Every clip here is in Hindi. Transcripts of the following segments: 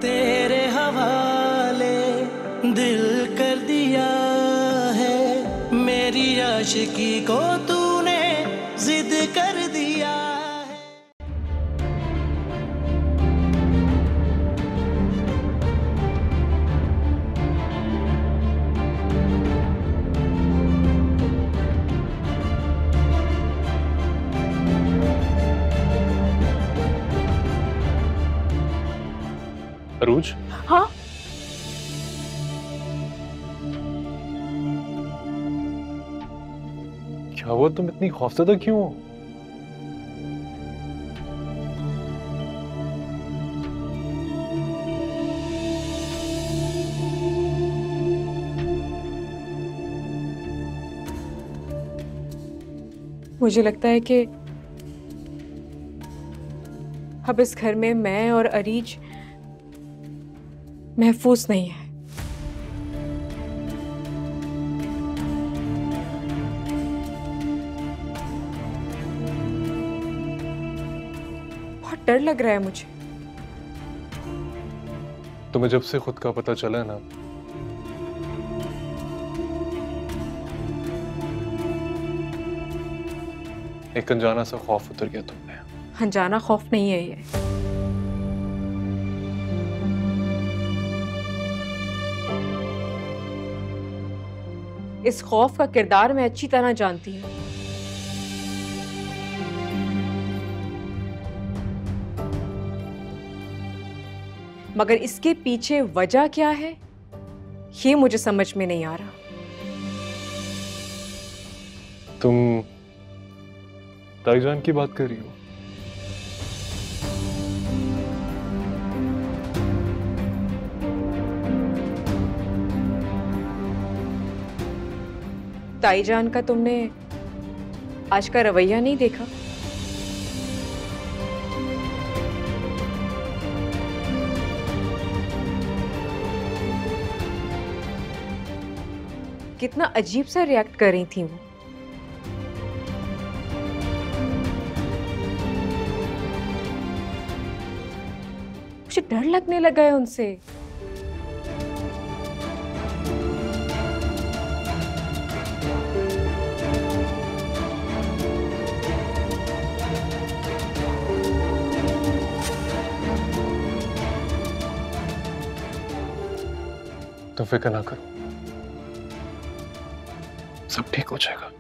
तेरे हवाले दिल कर दिया है, मेरी आशिकी को तूने जिद कर दिया है। अरूज, हाँ, क्या हुआ? तुम इतनी खौफजदा क्यों हो? मुझे लगता है कि अब इस घर में मैं और अरीज महफूज नहीं है। बहुत डर लग रहा है मुझे। तुम्हें जब से खुद का पता चला है ना, एक अनजाना सा खौफ उतर गया तुम में। अनजाना खौफ नहीं है ये। इस खौफ का किरदार मैं अच्छी तरह जानती हूँ। मगर इसके पीछे वजह क्या है, ये मुझे समझ में नहीं आ रहा। तुम ताईजान की बात कर रही हो? ताईजान का तुमने आज का रवैया नहीं देखा? कितना अजीब सा रिएक्ट कर रही थी वो। मुझे डर लगने लगा है उनसे। तुम फिक्र ना करो, सब ठीक हो जाएगा।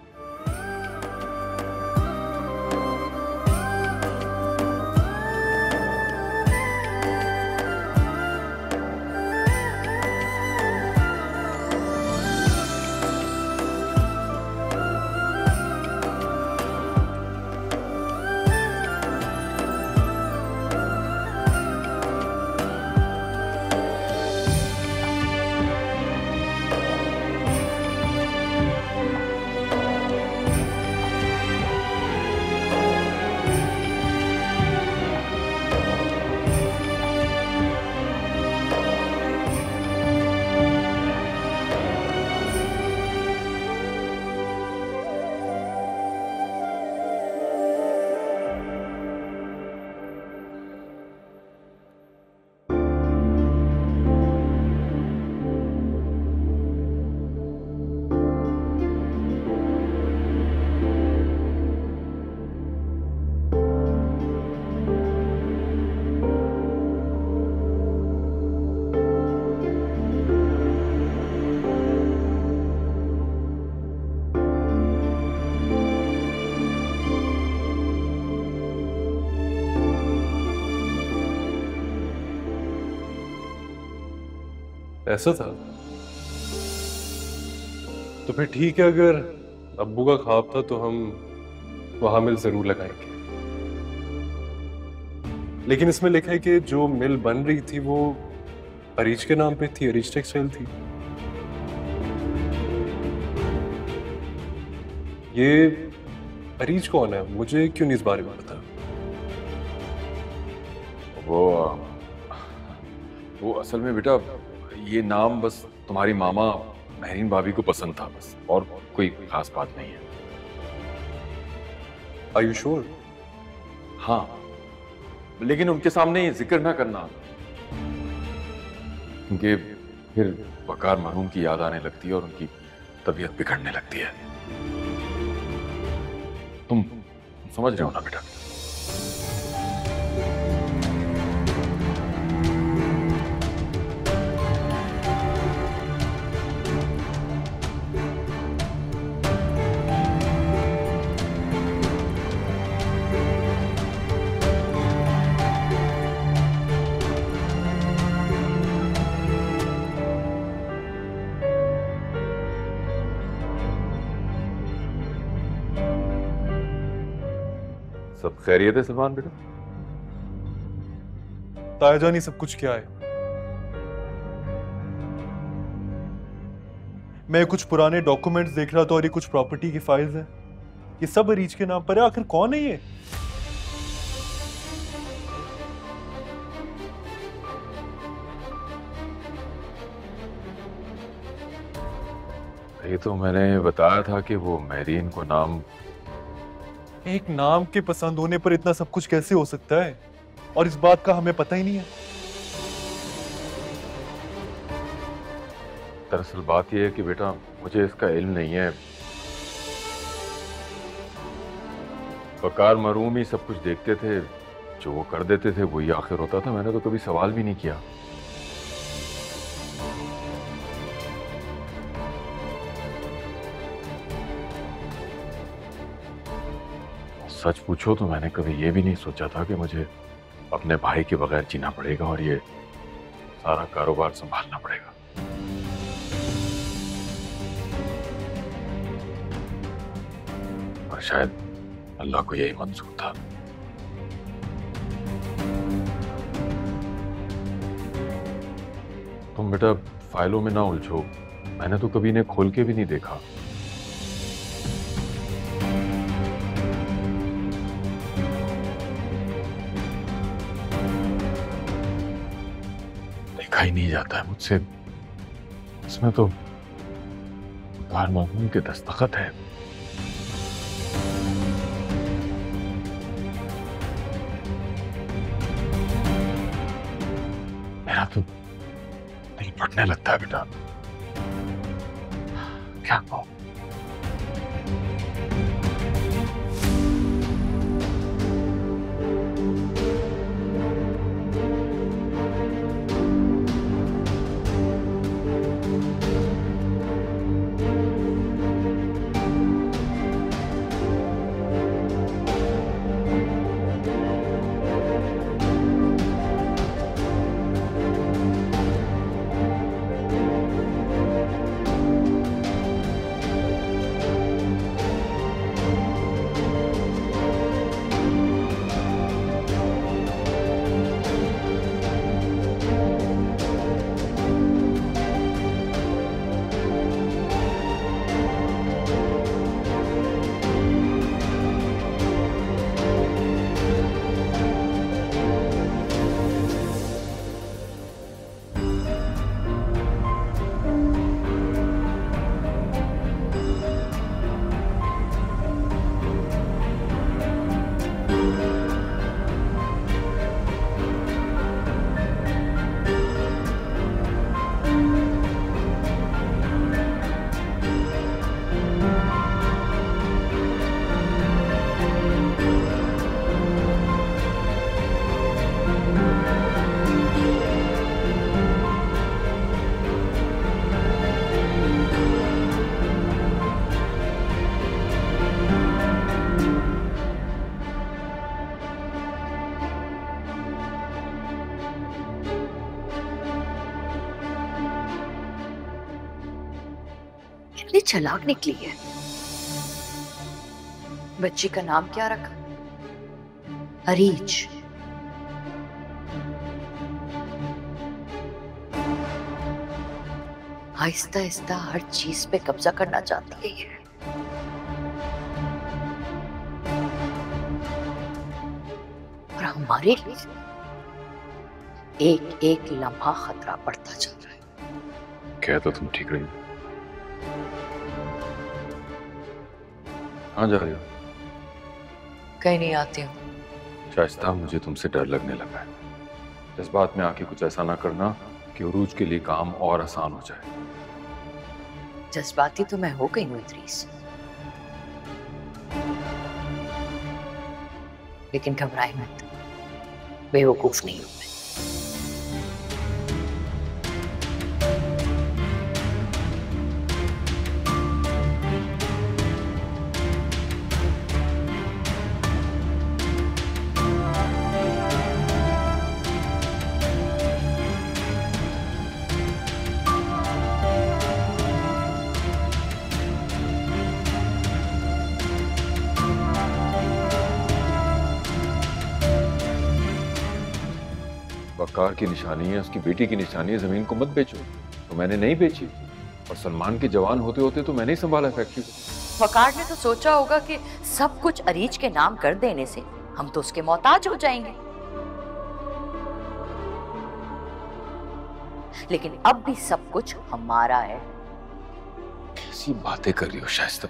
ऐसा था तो फिर ठीक है। अगर अब्बू का ख्वाब था तो हम वहां मिल जरूर लगाएंगे, लेकिन इसमें लिखा है कि जो मिल बन रही थी वो अरीज के नाम पे थी, अरीज टेक्सटाइल थी। ये अरीज कौन है? मुझे क्यों नहीं इस बारे में पता? वो असल में बेटा ये नाम बस तुम्हारी मामा महरीन भाभी को पसंद था बस, और कोई खास बात नहीं है। Are you sure? हाँ, लेकिन उनके सामने ये जिक्र ना करना। क्योंकि फिर वकार मरहूम की याद आने लगती है और उनकी तबीयत बिगड़ने लगती है। तुम समझ रहे हो ना बेटा? सब खैरियत है सलमान बेटा? ताया जान ये सब कुछ क्या है? मैं कुछ पुराने डॉक्यूमेंट्स देख रहा था और ये कुछ प्रॉपर्टी की फाइल्स हैं। ये सब अरीज के नाम पर है। आखिर कौन है ये? ये तो मैंने बताया था कि वो मेहरीन को नाम। एक नाम के पसंद होने पर इतना सब कुछ कैसे हो सकता है? और इस बात का हमें पता ही नहीं है। दरअसल बात यह है कि बेटा मुझे इसका इल्म नहीं है। वकार मरहूम ही सब कुछ देखते थे, जो वो कर देते थे वही आखिर होता था। मैंने तो कभी सवाल भी नहीं किया। सच पूछो तो मैंने कभी ये भी नहीं सोचा था कि मुझे अपने भाई के बगैर जीना पड़ेगा और ये सारा कारोबार संभालना पड़ेगा। और शायद अल्लाह को यही मंजूर था। तुम बेटा फाइलों में ना उलझो। मैंने तो कभी इन्हें खोल के भी नहीं देखा। देखा ही नहीं जाता है मुझसे। इसमें तो वकार मरहूम के दस्तखत है। मेरा तो दिल फटने लगता है बेटा। क्या कहूं? कितनी चालाक निकली है। बच्ची का नाम क्या रखा? अरीज। आहिस्ता आहिस्ता हर चीज पे कब्जा करना चाहती है ये। और हमारे लिए एक एक लम्हा खतरा बढ़ता चल रहा है। क्या तो तुम ठीक रही हो? कहाँ जा रही हो? कहीं नहीं आती हूँ। शाइस्ता, मुझे तुमसे डर लगने लगा है। जज्बात में आके कुछ ऐसा ना करना कि उरूज के लिए काम और आसान हो जाए। जज्बाती तो मैं हो गई हूँ इद्रीस, लेकिन घबराए मत, बेवकूफ नहीं हूं मैं। वकार की निशानी है, उसकी बेटी की निशानी है, जमीन को मत बेचो। तो मैंने नहीं बेची, और सलमान के जवान होते होते तो मैंने ही संभाला फैक्ट्री को। वकार ने तो सोचा होगा कि सब कुछ अरीज के नाम कर देने से हम तो उसके मोहताज हो जाएंगे, लेकिन अब भी सब कुछ हमारा है। कैसी बातें कर रही हो शाइस्ता?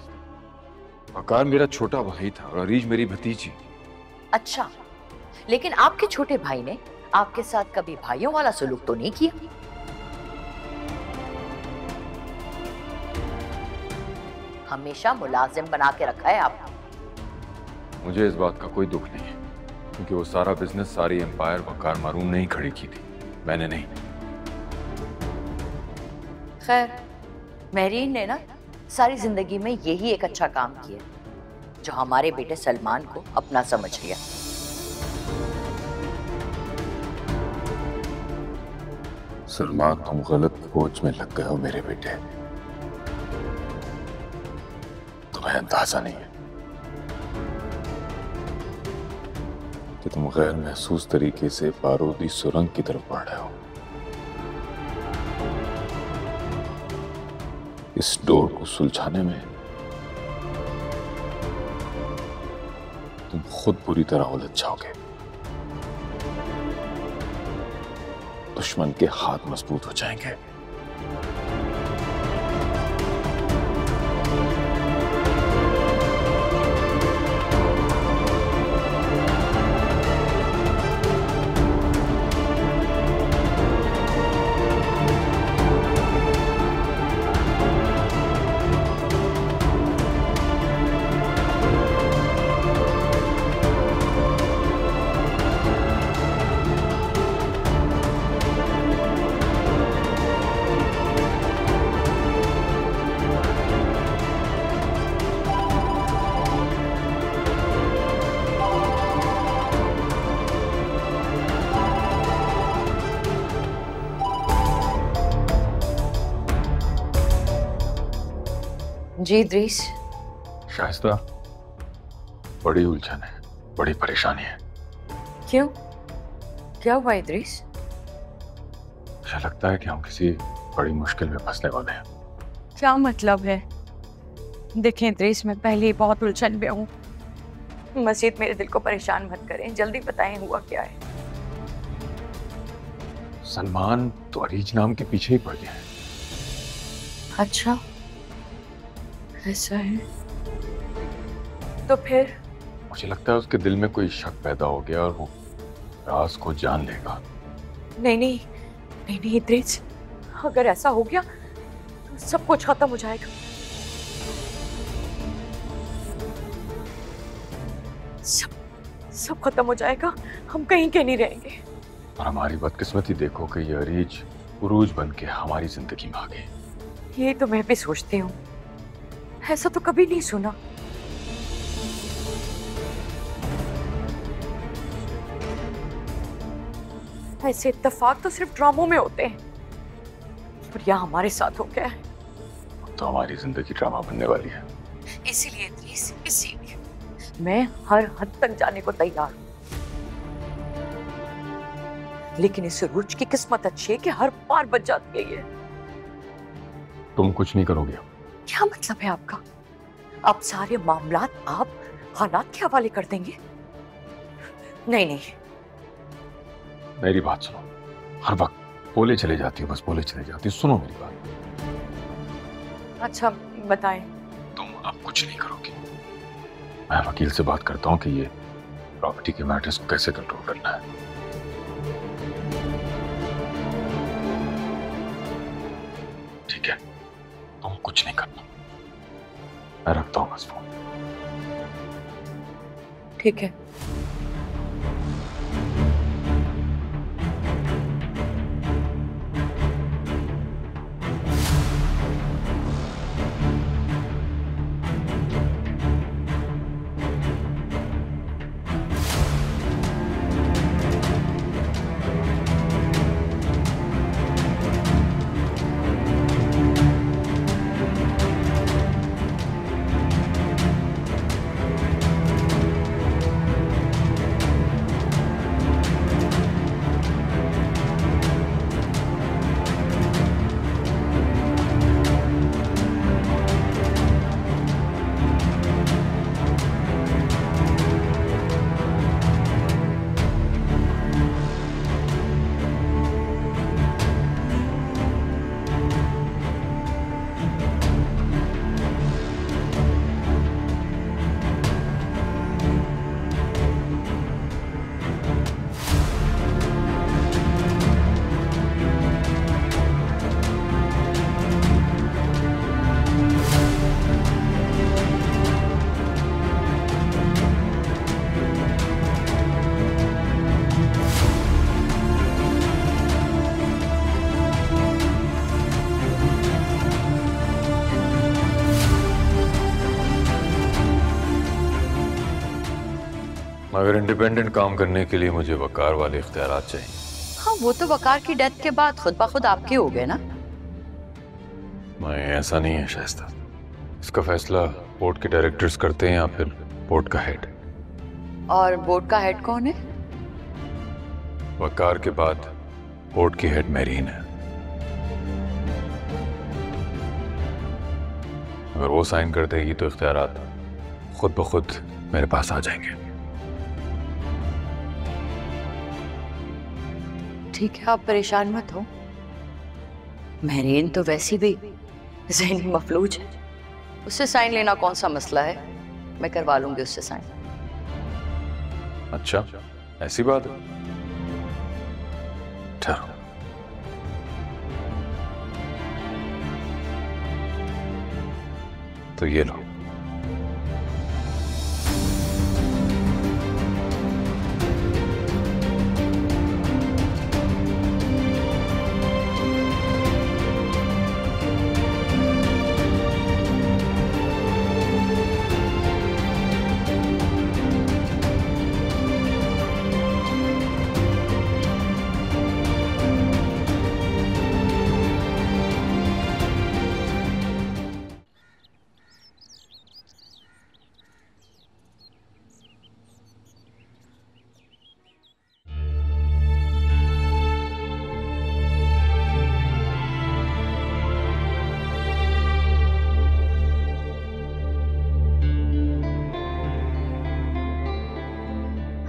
वकार मेरा छोटा भाई था और अरीज मेरी भतीजी। अच्छा, लेकिन आपके छोटे भाई ने आपके साथ कभी भाइयों वाला सलूक तो नहीं किया? हमेशा मुलाजिम बना के रखा है आपने। मुझे इस बात का कोई दुख नहीं है, क्योंकि वो सारा बिजनेस, सारी एम्पायर वकार मारूम ने ही खड़ी की थी, मैंने नहीं। खैर, महरीन ने ना सारी जिंदगी में यही एक अच्छा काम किया जो हमारे बेटे सलमान को अपना समझ लिया। सलमान, तुम गलत खोज में लग गए हो मेरे बेटे। तुम्हें अंदाजा नहीं है कि तुम गैर महसूस तरीके से बारूदी सुरंग की तरफ बढ़ रहे हो। इस डोर को सुलझाने में तुम खुद बुरी तरह उलझ जाओगे। दुश्मन के हाथ मजबूत हो जाएंगे। जी इद्रीस। शाइस्ता, बड़ी उलझन है, बड़ी परेशानी है। क्यों? क्या हुआ इद्रीस? मुझे लगता है कि हम किसी बड़ी मुश्किल में फंसने वाले हैं। क्या मतलब है? देखें इद्रीस, मैं पहले ही बहुत उलझन में हूँ। मजीद मेरे दिल को परेशान मत करें, जल्दी बताएं हुआ क्या है। सलमान तो अरीज नाम के पीछे ही पड़ गया है। अच्छा, ऐसा है? तो फिर? मुझे लगता है उसके दिल में कोई शक पैदा हो गया और वो राज को जान लेगा। नहीं नहीं नहीं नहीं इद्रीस, अगर ऐसा हो गया तो सब कुछ खत्म हो जाएगा। सब खत्म हो जाएगा, हम कहीं के नहीं रहेंगे। और हमारी बदकिस्मती देखो कि ये अरीज उरूज बन के हमारी जिंदगी में आ गई। ये तो मैं भी सोचती हूँ, ऐसा तो कभी नहीं सुना। ऐसे इत्तेफाक तो सिर्फ ड्रामों में होते हैं, पर यहाँ हमारे साथ हो गया है। तो हमारी जिंदगी ड्रामा बनने वाली है। इसीलिए इद्रीस, इसीलिए मैं हर हद तक जाने को तैयार हूँ, लेकिन इस रूज की किस्मत अच्छी है कि हर बार बच जाती है ये। तुम कुछ नहीं करोगे? क्या मतलब है आपका? अब सारे मामलात आप हालात के हवाले कर देंगे? नहीं नहीं, मेरी बात सुनो। हर वक्त बोले चले जाती हो, बस बोले चले जाती हो। सुनो मेरी बात। अच्छा बताएं। तुम अब कुछ नहीं करोगी। मैं वकील से बात करता हूँ कि ये प्रॉपर्टी के मैटर्स को कैसे कंट्रोल करना है। ठीक है, तुम कुछ नहीं करना, मैं रखता हूँ बस फोन। ठीक है। मगर इंडिपेंडेंट काम करने के लिए मुझे वकार वाले इख्तियारात चाहिए। हाँ, वो तो वकार की डेथ के बाद खुद ब खुद आपके हो गए ना। मैं ऐसा नहीं है शाइस्ता, इसका फैसला बोर्ड के डायरेक्टर्स करते हैं या फिर बोर्ड का हेड। और बोर्ड का हेड कौन है? वकार के बाद बोर्ड की हेड मेरीन है। अगर वो साइन कर देगी तो इख्तियारात खुद ब खुद मेरे पास आ जाएंगे। ठीक है, आप परेशान मत हो। मेरीन तो वैसी भी ज़हनी मफलूज है, उससे साइन लेना कौन सा मसला है, मैं करवा लूंगी उससे साइन। अच्छा, ऐसी बात है। ठहरो, तो ये लो।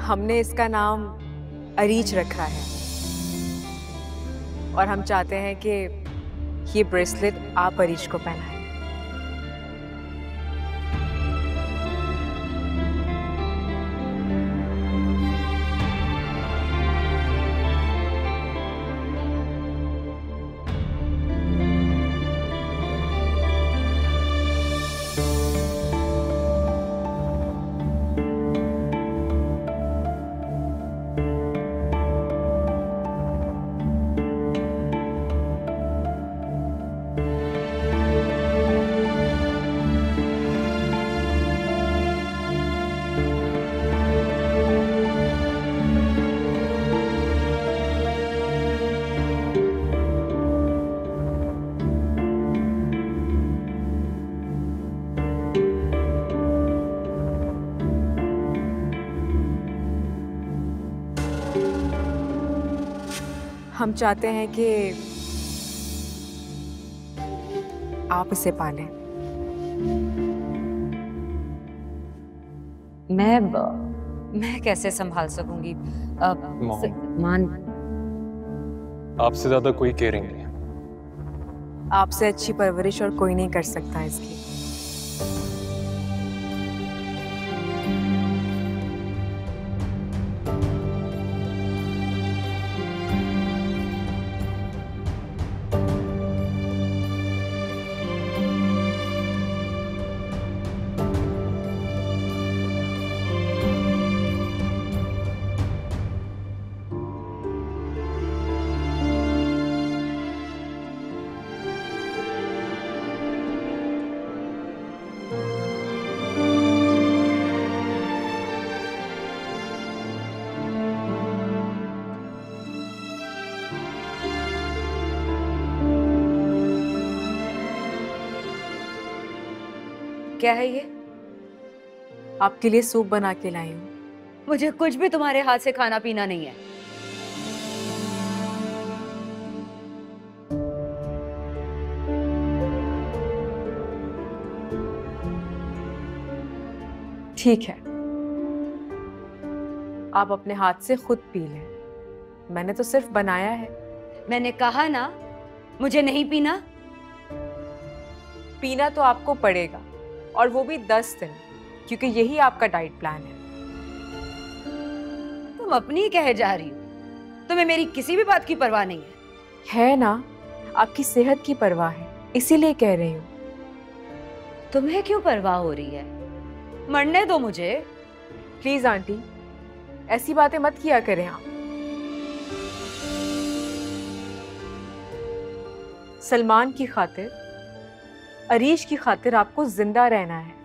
हमने इसका नाम अरीच रखा है और हम चाहते हैं कि ये ब्रेसलेट आप अरीच को पहनाएं। हम चाहते हैं कि आप इसे पालें। मैं कैसे संभाल सकूंगी? मान आपसे ज्यादा कोई केयरिंग नहीं है। आपसे अच्छी परवरिश और कोई नहीं कर सकता इसकी। क्या है ये? आपके लिए सूप बना के लाई हूँ। मुझे कुछ भी तुम्हारे हाथ से खाना पीना नहीं है। ठीक है, आप अपने हाथ से खुद पी लें, मैंने तो सिर्फ बनाया है। मैंने कहा ना मुझे नहीं पीना। पीना तो आपको पड़ेगा, और वो भी 10 दिन, क्योंकि यही आपका डाइट प्लान है। तुम अपनी कहे जा रही हो, तुम्हें मेरी किसी भी बात की परवाह नहीं है ना? आपकी सेहत की परवाह है, इसीलिए कह रही हूँ। तुम्हें क्यों परवाह हो रही है? मरने दो मुझे। प्लीज आंटी, ऐसी बातें मत किया करें आप। सलमान की खातिर, अरीश की खातिर आपको जिंदा रहना है।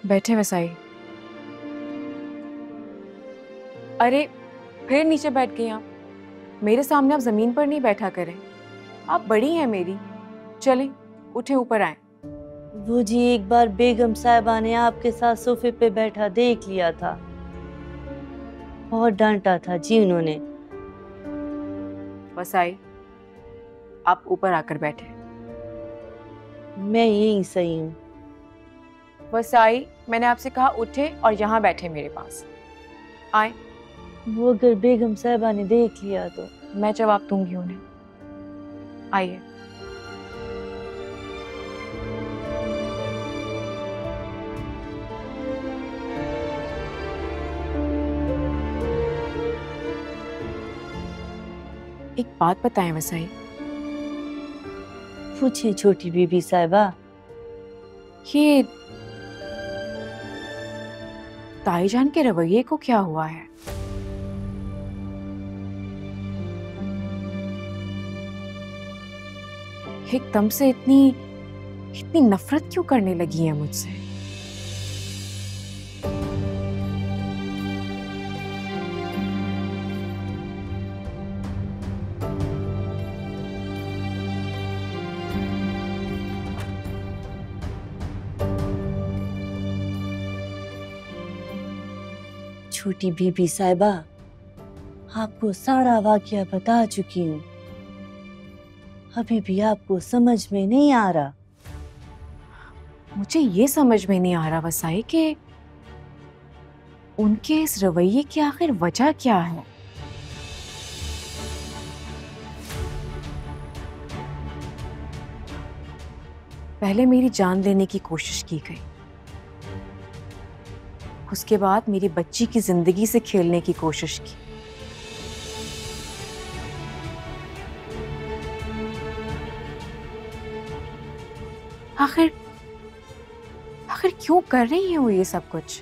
बैठे वसाई। अरे फिर नीचे बैठ गए आप। मेरे सामने आप जमीन पर नहीं बैठा करें, आप बड़ी हैं मेरी। चलें उठे ऊपर आए। वो जी एक बार बेगम साहिबा ने आपके साथ सोफे पे बैठा देख लिया था, बहुत डांटा था जी उन्होंने। वसाई आप ऊपर आकर बैठे। मैं यहीं सही हूँ। वसाई, मैंने आपसे कहा उठे और यहाँ बैठे मेरे पास। आए। वो अगर बेगम साहिबा ने देख लिया तो? मैं जवाब दूंगी उन्हें। आइए। एक बात बताएं वसाई। पूछे छोटी बीबी साहिबा। ये ताईजान के रवैये को क्या हुआ है? एकदम से इतनी नफरत क्यों करने लगी है मुझसे? छोटी बीबी साहिबा, आपको सारा वाकया बता चुकी हूँ, अभी भी आपको समझ में नहीं आ रहा? मुझे ये समझ में नहीं आ रहा वसाई कि उनके इस रवैये की आखिर वजह क्या है। पहले मेरी जान लेने की कोशिश की गई, उसके बाद मेरी बच्ची की जिंदगी से खेलने की कोशिश की। आखिर क्यों कर रही है वो ये सब कुछ?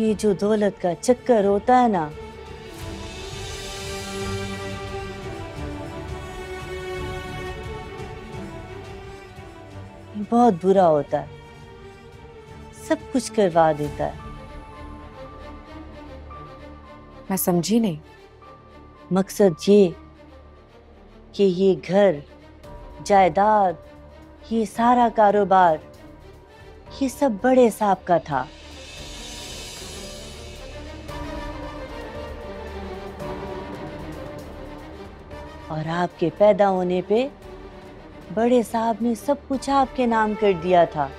ये जो दौलत का चक्कर होता है ना, ये बहुत बुरा होता है, सब कुछ करवा देता है। मैं समझी नहीं। मकसद ये कि ये घर, जायदाद, ये सारा कारोबार, ये सब बड़े साहब का था। और आपके पैदा होने पे बड़े साहब ने सब कुछ आपके नाम कर दिया था।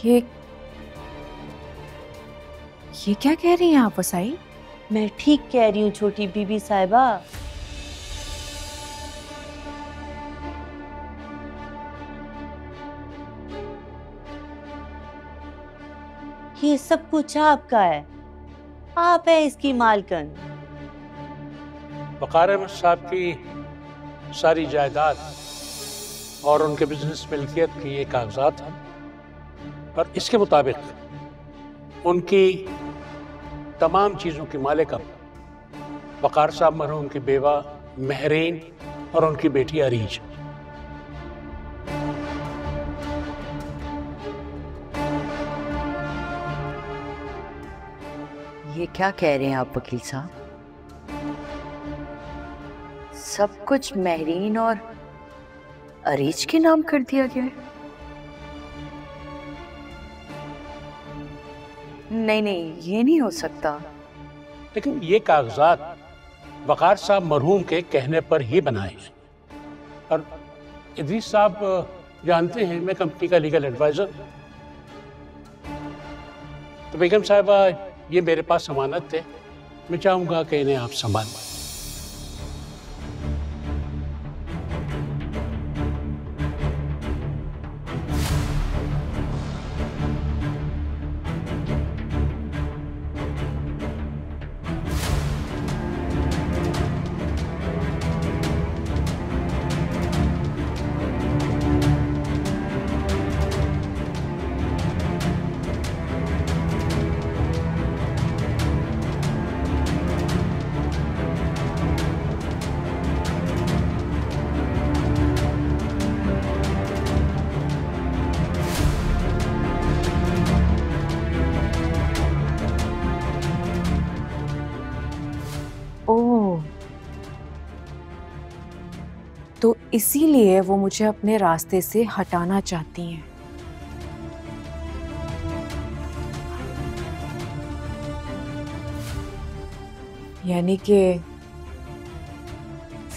ये क्या कह रही हैं आप वसाई? मैं ठीक कह रही हूँ छोटी बीबी साहिबा। ये सब कुछ आपका है, आप है इसकी मालकन। वक़ार अहमद साहब की सारी जायदाद और उनके बिजनेस मिल्कियत के ये कागजात हैं और इसके मुताबिक उनकी तमाम चीज़ों की मालिक वक़ार साहब मरहूम की बेवा महरीन और उनकी बेटी अरीज। ये क्या कह रहे हैं आप वकील साहब? सब कुछ महरीन और अरीज के नाम कर दिया गया है? नहीं, ये नहीं हो सकता। लेकिन ये कागजात वक़ार साहब मरहूम के कहने पर ही बनाए हैं और इदरीस साहब जानते हैं मैं कंपनी का लीगल एडवाइजर। तो बेगम साहिबा ये मेरे पास अमानत थे, मैं चाहूँगा कि इन्हें आप संभाल। ओह, तो इसीलिए वो मुझे अपने रास्ते से हटाना चाहती हैं। यानी कि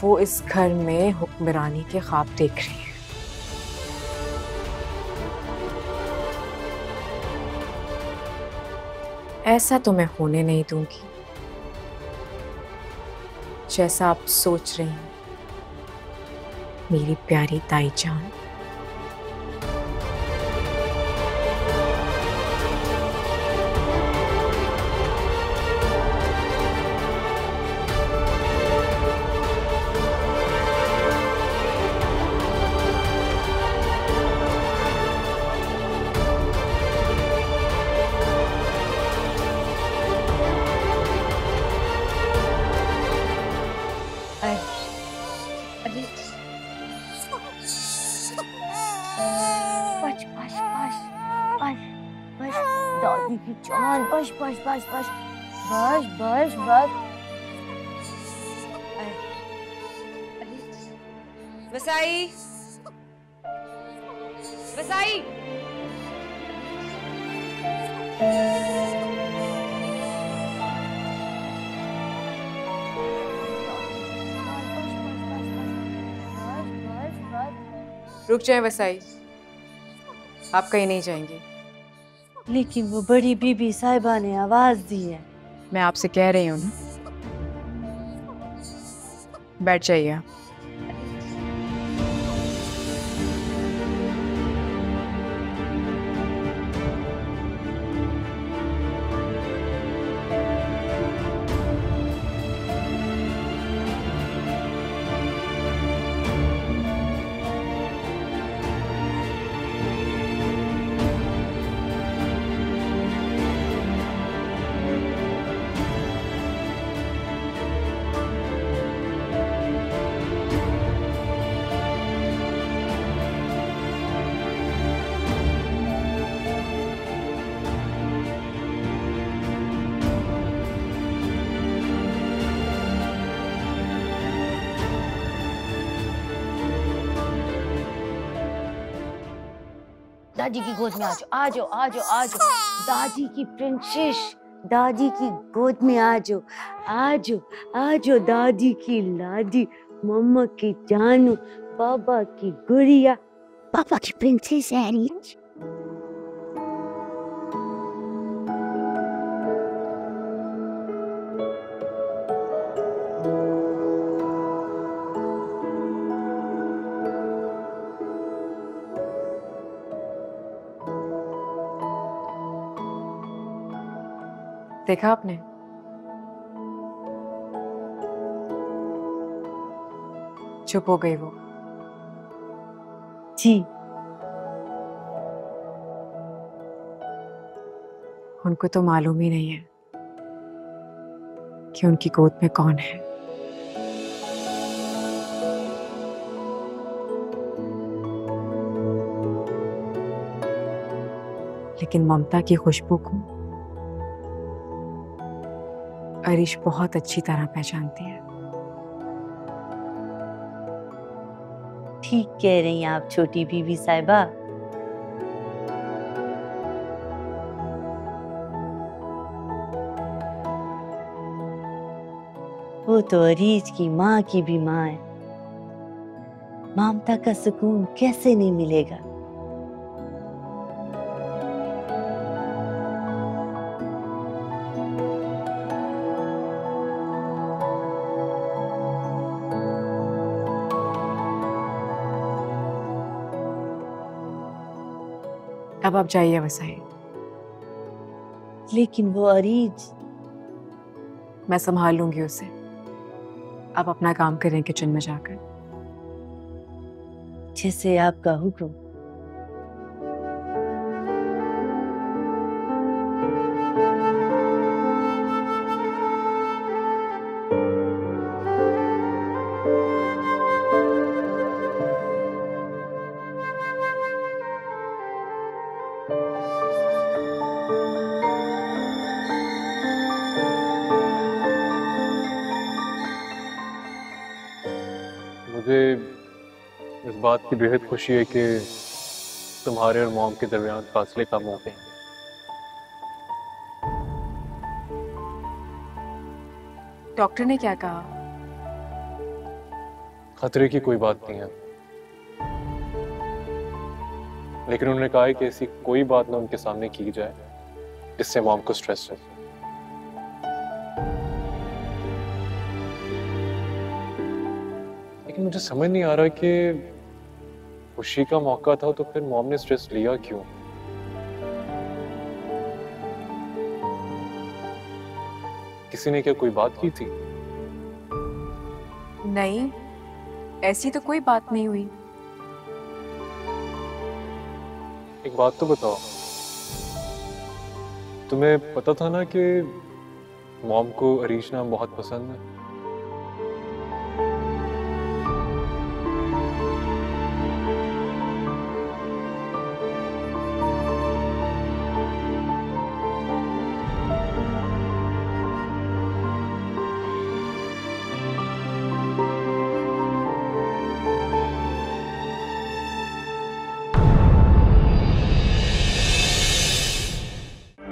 वो इस घर में हुक्मरानी के ख्वाब देख रही है। ऐसा तो मैं होने नहीं दूंगी जैसा आप सोच रही हैं मेरी प्यारी ताई जान। बस बस बस बस बस दादी की जान, बस बस बस बस बस बस बस। वसाई, वसाई, रुक जाए वसाई, आप कहीं नहीं जाएंगे। लेकिन वो बड़ी बीबी साहिबा ने आवाज दी है। मैं आपसे कह रही हूँ ना, बैठ जाइए आप। दादी की गोद में आ जाओ, आ जाओ, आ जाओ, आ जाओ, दादी की प्रिंसेस, दादी की गोद में आ जाओ, आ जाओ, आ जाओ, दादी की लाडी, मम्मा की जानू, पापा की गुड़िया, पापा की प्रिंसेस एरिज। देखा आपने, चुप हो गई वो। जी, उनको तो मालूम ही नहीं है कि उनकी गोद में कौन है। लेकिन ममता की खुशबू को अरीश बहुत अच्छी तरह पहचानती है। ठीक कह रही हैं आप छोटी बीबी साहिबा। वो तो अरीज की माँ की भी माँ है। ममता का सुकून कैसे नहीं मिलेगा। अब आप जाइए वसाई। लेकिन वो अरीज, मैं संभाल लूंगी उसे। आप अपना काम करें किचन में जाकर। जैसे आपका हुक्म। मुझे इस बात की बेहद खुशी है कि तुम्हारे और मॉम के दरमियान फासले कम हो गए हैं। डॉक्टर ने क्या कहा? खतरे की कोई बात नहीं है, लेकिन उन्होंने कहा है कि ऐसी कोई बात ना उनके सामने की जाए जिससे मॉम को स्ट्रेस हो। लेकिन मुझे समझ नहीं आ रहा कि खुशी का मौका था तो फिर मॉम ने स्ट्रेस लिया क्यों? किसी ने क्या कोई बात की थी? नहीं, ऐसी तो कोई बात नहीं हुई। एक बात तो बताओ, तुम्हें पता था ना कि मॉम को अरीश नाम बहुत पसंद है?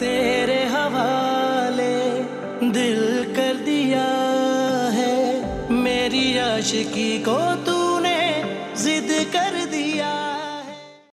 तेरे हवाले दिल कर दिया है, मेरी आशिकी को तू